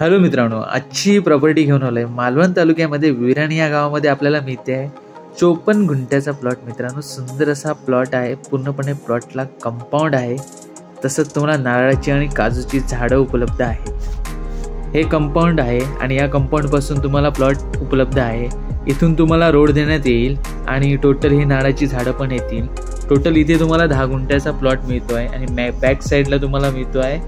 Hello मित्रांनो, आजची property घेऊन आलोय मालवण तालुक्यामध्ये विराणी या गावामध्ये आपल्याला मिळते आहे 54 गुंठ्याचा प्लॉट। मित्रांनो, सुंदर असा प्लॉट आहे। पूर्णपणे प्लॉटला कंपाऊंड आहे, तसंच तुम्हाला नारळाची आणि काजूची झाडं उपलब्ध आहेत। हे कंपाऊंड आहे आणि या कंपाऊंड पासून तुम्हाला प्लॉट उपलब्ध आहे। इथून तुम्हाला रोड देण्यात येईल आणि टोटल ही नारळाची झाडं पण येतील। टोटल इथे तुम्हाला 10 गुंठ्याचा प्लॉट मिळतो आहे आणि बॅक साईडला तुम्हाला मिळतो आहे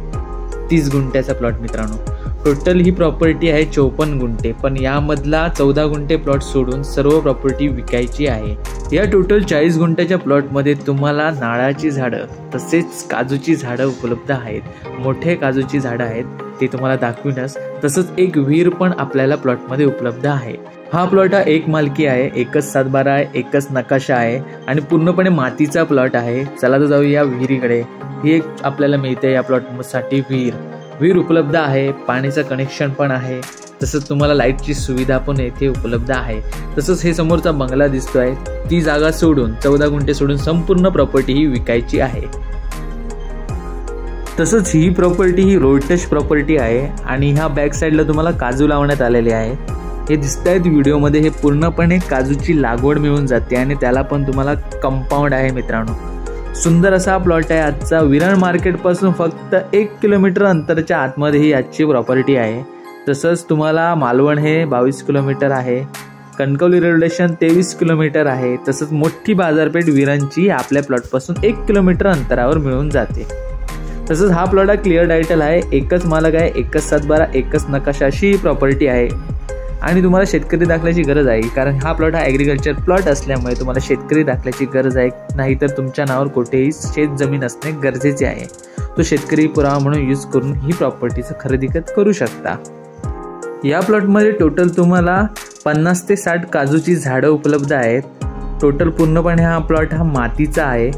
30 गुंठ्याचा प्लॉट। मित्रांनो, टोटल ही प्रॉपर्टी आहे 54 गुंठे, पण यामधला 14 गुंठे प्लॉट सोडून सर्व प्रॉपर्टी विकायची आहे। या टोटल 40 गुंठ्याच्या प्लॉटमध्ये तुम्हाला नारळाची झाडं तसेच काजूची झाडं उपलब्ध आहेत। मोठे काजूची झाडं आहेत ते तुम्हाला दाखविनच, तसंच एक विहीर पण आपल्याला प्लॉटमध्ये उपलब्ध आहे। हा प्लॉट हा एक मालकी आहे, एकच 7/12 आहे, एकच नकाशा आहे आणि पूर्णपणे मातीचा प्लॉट आहे। चला तर जाऊया विहिरीकडे। ही एक आपल्याला मिळते या प्लॉटसाठी विहीर उपलब्ध आहे, पाण्याचं कनेक्शन पण आहे, तसंच तुम्हाला लाईटची सुविधा पण येथे उपलब्ध आहे। तसंच हे समोरचा बंगला दिसतोय, ती जागा सोडून 14 गुंठे सोडून संपूर्ण प्रॉपर्टी ही विकायची आहे। तसंच ही प्रॉपर्टी ही रोड टच प्रॉपर्टी आहे आणि ह्या बॅक साईडला तुम्हाला काजू लावण्यात आलेले आहे। हे दिसतायत व्हिडिओमध्ये, हे पूर्णपणे काजूची लागवड मिळून जाते आणि त्याला पण तुम्हाला कंपाऊंड आहे। मित्रांनो, सुंदर असा प्लॉट आहे। आजचा विरार मार्केट पासून फक्त 1 किलोमीटर अंतराच्या आतमध्ये ही आजची प्रॉपर्टी आहे। तसंच तुम्हाला मालवण हे 22 किलोमीटर आहे, कणकवली रेल्वे स्टेशन 23 किलोमीटर आहे। तसंच मोठी बाजारपेठ विरांची आपल्या प्लॉटपासून 1 किलोमीटर अंतरावर मिळून जाते। तसंच हा प्लॉट क्लिअर टायटल आहे, एकच मालक आहे, एकच 7/12, एकच नकाशा अशी प्रॉपर्टी आहे आणि तुम्हाला शेतकरी दाखल्याची गरज आहे, कारण हा प्लॉट हा ॲग्रिकल्चर प्लॉट असल्यामुळे तुम्हाला शेतकरी दाखल्याची गरज आहे। नाहीतर तुमच्या नावावर कुठेही शेत जमीन असणे गरजेचे आहे। तो शेतकरी पुरावा म्हणून यूज करून ही प्रॉपर्टीचं खरेदी करू शकता। या प्लॉटमध्ये टोटल तुम्हाला 50 ते 60 काजूची झाडं उपलब्ध आहेत। टोटल पूर्णपणे हा प्लॉट हा मातीचा आहे।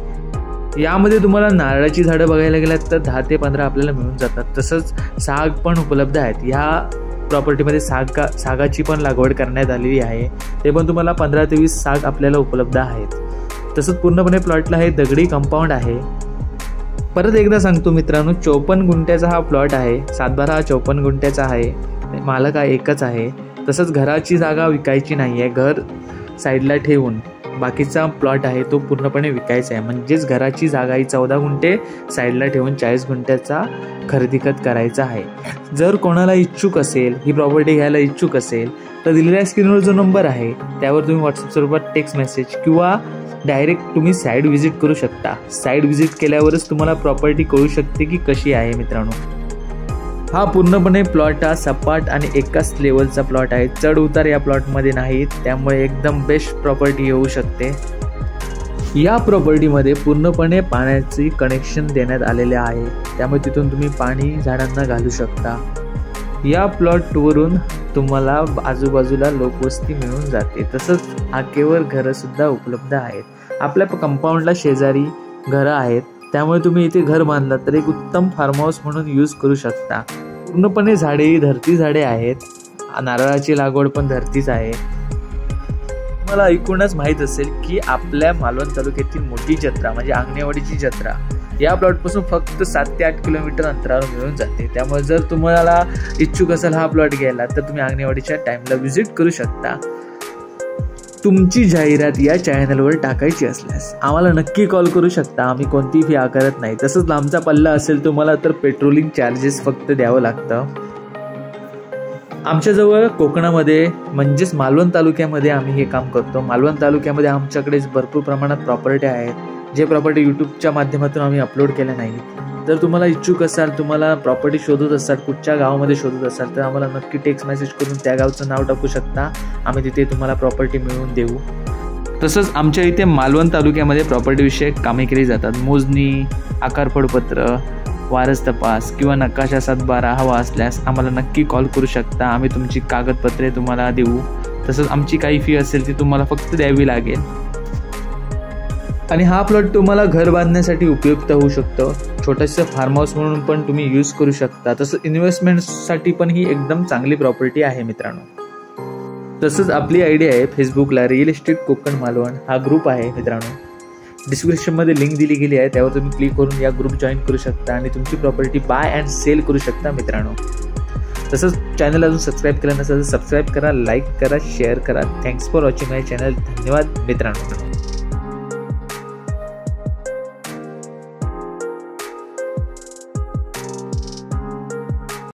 यामध्ये तुम्हाला नारळाची झाडं बघायला गेलात तर 10 ते 15 आपल्याला मिळून जातात। तसंच साग पण उपलब्ध आहेत। या प्रॉपर्टीमध्ये सागाची पण लागवड करण्यात आलेली आहे, ते पण तुम्हाला 15 ते 20 साग आपल्याला उपलब्ध आहेत। तसंच पूर्णपणे प्लॉटला हे दगडी कंपाऊंड आहे। परत एकदा सांगतो मित्रांनो, 54 गुंठ्याचा हा प्लॉट आहे। 7/12 हा 54 गुंठ्याचा आहे, मालक हा एकच आहे। तसंच घराची जागा विकायची नाही आहे, घर साईडला ठेवून बाकीचा प्लॉट आहे तो पूर्णपणे विकायचा आहे। म्हणजेच घराची जागा ही 14 गुंठे साईडला ठेवून 40 गुंठ्याचा खरेदी करायचा आहे। जर कोणाला इच्छुक असेल, ही प्रॉपर्टी घ्यायला इच्छुक असेल, तर दिलेल्या स्क्रीनवर जो नंबर आहे त्यावर तुम्ही व्हॉट्सअप स्वरूपात टेक्स्ट मेसेज किंवा डायरेक्ट तुम्ही साईड व्हिजिट करू शकता। साईड व्हिजिट केल्यावरच तुम्हाला प्रॉपर्टी कळू शकते की कशी आहे। मित्रांनो, हा पूर्णपणे प्लॉट हा सपाट आणि एकाच लेवलचा प्लॉट आहे, चढ उतार या प्लॉटमध्ये नाहीत, त्यामुळे एकदम बेस्ट प्रॉपर्टी येऊ शकते। या प्रॉपर्टीमध्ये पूर्णपणे पाण्याचे कनेक्शन देण्यात आलेले आहे, त्यामुळे तिथून तुम्ही पाणी झाडांना घालू शकता। या प्लॉटवरून तुम्हाला आजूबाजूला लोकवस्ती मिळून जाते, तसंच आकेवर घरं सुद्धा उपलब्ध आहेत। आपल्या कंपाऊंडला शेजारी घरं आहेत, त्यामुळे तुम्ही इथे घर बांधलात तर एक उत्तम फार्म हाऊस म्हणून यूज करू शकता। पूर्णपणे झाडे धरती झाडे आहेत, नारळाची लागवड पण धरतीच आहे। मला ऐकूनच माहीत असेल की आपल्या मालवण तालुक्यातील मोठी जत्रा म्हणजे आंगणेवाडीची जत्रा या प्लॉटपासून फक्त 7 ते 8 किलोमीटर अंतरावर मिळून जाते। त्यामुळे जर तुम्हाला इच्छुक असाल हा प्लॉट घ्यायला, तर तुम्ही आंगणेवाडीच्या टाइमला व्हिजिट करू शकता। तुमची जाहिरात या चॅनलवर टाकायची असल्यास आम्हाला नक्की कॉल करू शकता, आम्ही कोणतीही फी आकारत नाही। तसंच लांबचा पल्ला असेल तुम्हाला तर पेट्रोलिंग चार्जेस फक्त द्यावं लागतं। आमच्याजवळ कोकणामध्ये म्हणजेच मालवण तालुक्यामध्ये आम्ही हे काम करतो। मालवण तालुक्यामध्ये आमच्याकडे भरपूर प्रमाणात प्रॉपर्टी आहेत, जे प्रॉपर्टी यूट्यूबच्या माध्यमातून आम्ही अपलोड केल्या नाहीत। जर तुम्हाला इच्छुक असाल, तुम्हाला प्रॉपर्टी शोधत असाल, कुठच्या गावामध्ये शोधत असाल, तर आम्हाला नक्की टेक्स्ट मेसेज करून त्या गावचं नाव टाकू शकता, आम्ही तिथे तुम्हाला प्रॉपर्टी मिळवून देऊ। तसंच आमच्या इथे मालवण तालुक्यामध्ये प्रॉपर्टीविषयक कामे केली जातात। मोजणी, आकारपडपत्र, वारस तपास किंवा नकाशा 7/12 हवा असल्यास आम्हाला नक्की कॉल करू शकता, आम्ही तुमची कागदपत्रे तुम्हाला देऊ। तसंच आमची काही फी असेल ती तुम्हाला फक्त द्यावी लागेल आणि हा प्लॉट तुम्हाला घर बांधण्यासाठी उपयुक्त होऊ शकतो। छोटंसं फार्म हाऊस म्हणून पण तुम्ही यूज करू शकता। तसंच इन्व्हेस्टमेंटसाठी पण ही एकदम चांगली प्रॉपर्टी आहे मित्रांनो। तसंच आपली आयडी आहे फेसबुकला रिअल इस्टेट कोकण मालवण हा ग्रुप आहे मित्रांनो। डिस्क्रिप्शनमध्ये लिंक दिली गेली आहे, त्यावर तुम्ही क्लिक करून या ग्रुप जॉईन करू शकता आणि तुमची प्रॉपर्टी बाय अँड सेल करू शकता मित्रांनो। तसंच चॅनल अजून सबस्क्राईब केलं नसेल तर सबस्क्राईब करा, लाईक करा, शेअर करा. Thanks for watching my channel. धन्यवाद मित्रांनो.